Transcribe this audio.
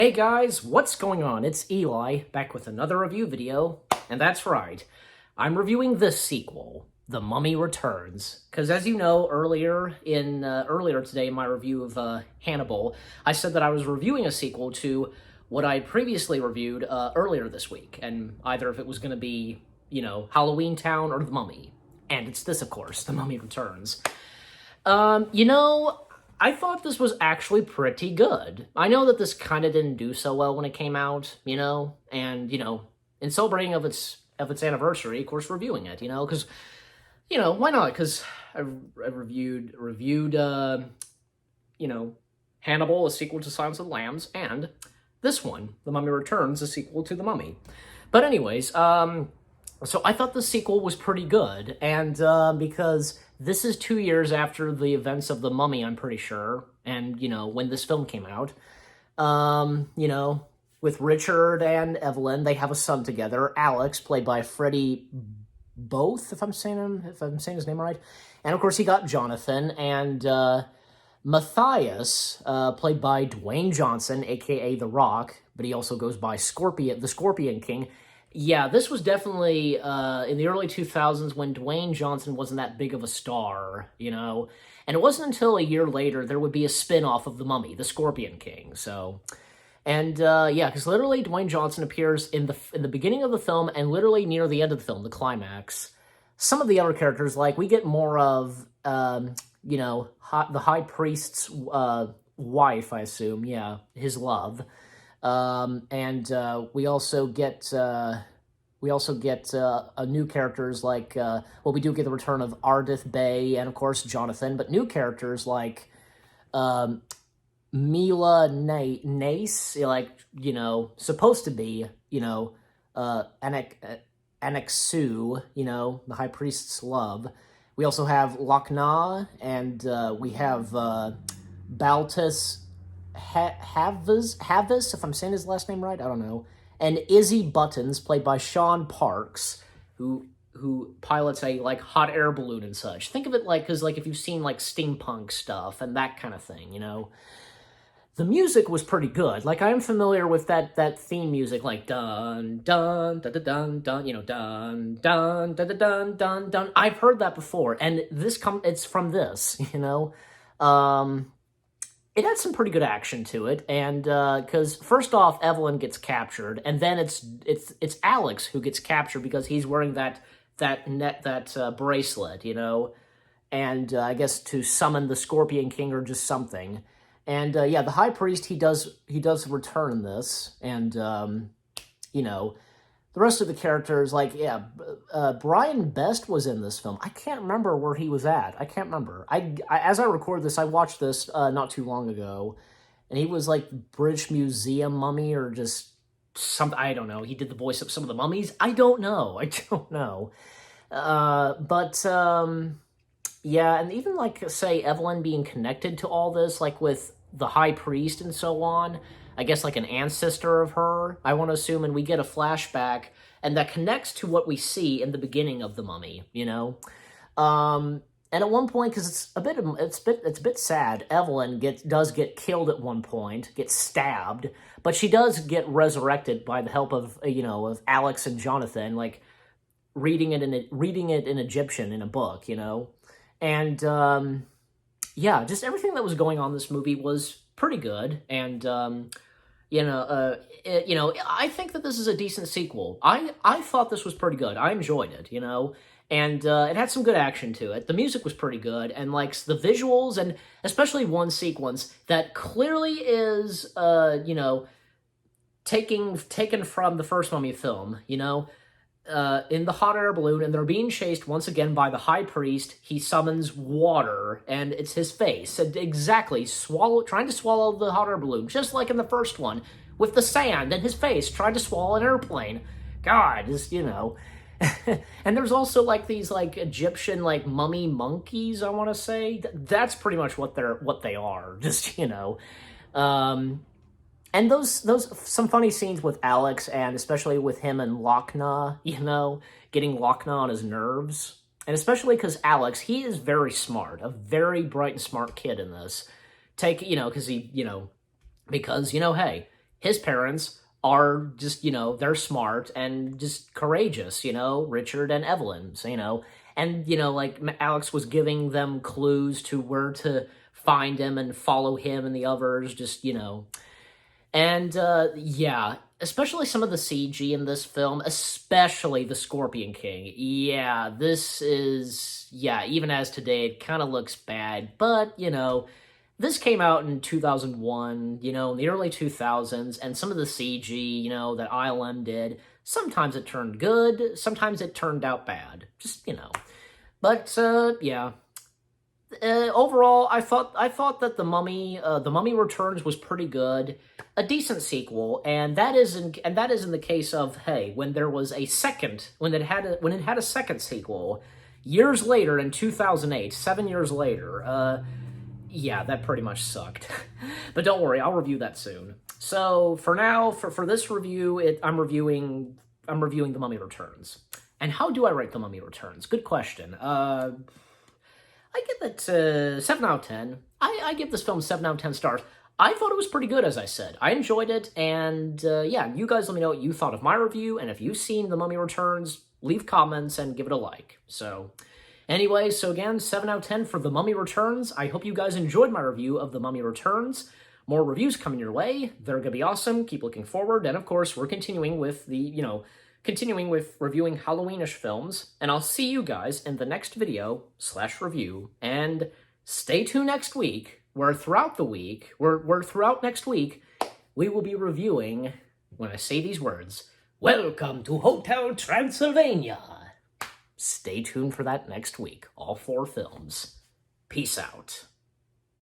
Hey guys, what's going on? It's Eli, back with another review video, and that's right, I'm reviewing this sequel, The Mummy Returns, because as you know, earlier today in my review of Hannibal, I said that I was reviewing a sequel to what I had previously reviewed earlier this week, and either if it was going to be, Halloween Town or The Mummy, and it's this, of course, The Mummy Returns. I thought this was actually pretty good. I know that this kind of didn't do so well when it came out, and, in celebrating of its anniversary, of course, reviewing it, because, why not? Because I reviewed, Hannibal, a sequel to Silence of the Lambs, and this one, The Mummy Returns, a sequel to The Mummy. But anyways, so I thought the sequel was pretty good, and because this is 2 years after the events of The Mummy, I'm pretty sure, and, when this film came out, with Richard and Evelyn, they have a son together, Alex, played by Freddie Both, if I'm saying his name right, and of course he got Jonathan, and Matthias, played by Dwayne Johnson, aka The Rock, but he also goes by the Scorpion King. Yeah, this was definitely in the early 2000s when Dwayne Johnson wasn't that big of a star, and it wasn't until a year later there would be a spin-off of The Mummy, The Scorpion King, so... And, because literally Dwayne Johnson appears in the beginning of the film and literally near the end of the film, the climax. Some of the other characters, like, we get more of, the High Priest's wife, I assume, yeah, his love. We also get new characters like, we do get the return of Ardith Bay and, of course, Jonathan, but new characters like, Mila Nace, supposed to be, Anexu, the High Priest's love. We also have Lochna, and we have Baltus Havis, if I'm saying his last name right, I don't know, and Izzy Buttons, played by Sean Parks, who pilots a, hot air balloon and such. Think of it because, if you've seen, steampunk stuff and that kind of thing, The music was pretty good. I am familiar with that theme music, dun, dun, dun, dun, dun, dun, dun, dun, dun, dun, dun, dun, dun. I've heard that before, and it's from this, It had some pretty good action to it, and because first off, Evelyn gets captured, and then it's Alex who gets captured because he's wearing that bracelet, and I guess to summon the Scorpion King or just something, and the High Priest he does return in this, and the rest of the characters, Brian Best was in this film. I can't remember where he was at. I can't remember. As I record this, I watched this not too long ago, and he was British Museum mummy or just something. I don't know. He did the voice of some of the mummies. I don't know. Yeah, and even say Evelyn being connected to all this, with the High Priest and so on. I guess an ancestor of her, I want to assume, and we get a flashback, and that connects to what we see in the beginning of The Mummy, And at one point, because it's a bit sad, Evelyn does get killed at one point, gets stabbed, but she does get resurrected by the help of of Alex and Jonathan, reading it in Egyptian in a book, and just everything that was going on in this movie was pretty good, and I think that this is a decent sequel. I thought this was pretty good. I enjoyed it, and it had some good action to it. The music was pretty good, and the visuals, and especially one sequence that clearly is taken from the first Mummy film, in the hot air balloon, and they're being chased once again by the High Priest. He summons water, and it's his face. And exactly, trying to swallow the hot air balloon, just like in the first one, with the sand, and his face trying to swallow an airplane. God, just, And there's also, these, Egyptian, mummy monkeys, I want to say. That's pretty much what they are, just, And those some funny scenes with Alex, and especially with him and Lochna, getting Lochna on his nerves. And especially because Alex, he is very smart, a very bright and smart kid in this. Because hey, his parents are just, they're smart and just courageous, Richard and Evelyn, and, like Alex was giving them clues to where to find him and follow him and the others, just, and, yeah, especially some of the CG in this film, especially the Scorpion King. Yeah, this is, yeah, even as today, it kind of looks bad, but, this came out in 2001, in the early 2000s, and some of the CG, that ILM did, sometimes it turned good, sometimes it turned out bad. Just, But, yeah. Overall, I thought that The Mummy Returns was pretty good, a decent sequel, and that is in the case of, hey, when there was a second, when it had a second sequel, years later in 2008, 7 years later, yeah, that pretty much sucked. But don't worry, I'll review that soon. So for now, for this review, I'm reviewing The Mummy Returns. And how do I rate The Mummy Returns? Good question. I give it 7 out of 10. I give this film 7 out of 10 stars. I thought it was pretty good, as I said. I enjoyed it, and yeah, you guys let me know what you thought of my review, and if you've seen The Mummy Returns, leave comments and give it a like. So anyway, so again, 7 out of 10 for The Mummy Returns. I hope you guys enjoyed my review of The Mummy Returns. More reviews coming your way. They're going to be awesome. Keep looking forward. And of course, we're continuing with reviewing Halloweenish films. And I'll see you guys in the next video / review. And stay tuned next week, where throughout next week, we will be reviewing, when I say these words, Welcome to Hotel Transylvania. Stay tuned for that next week. All 4 films. Peace out.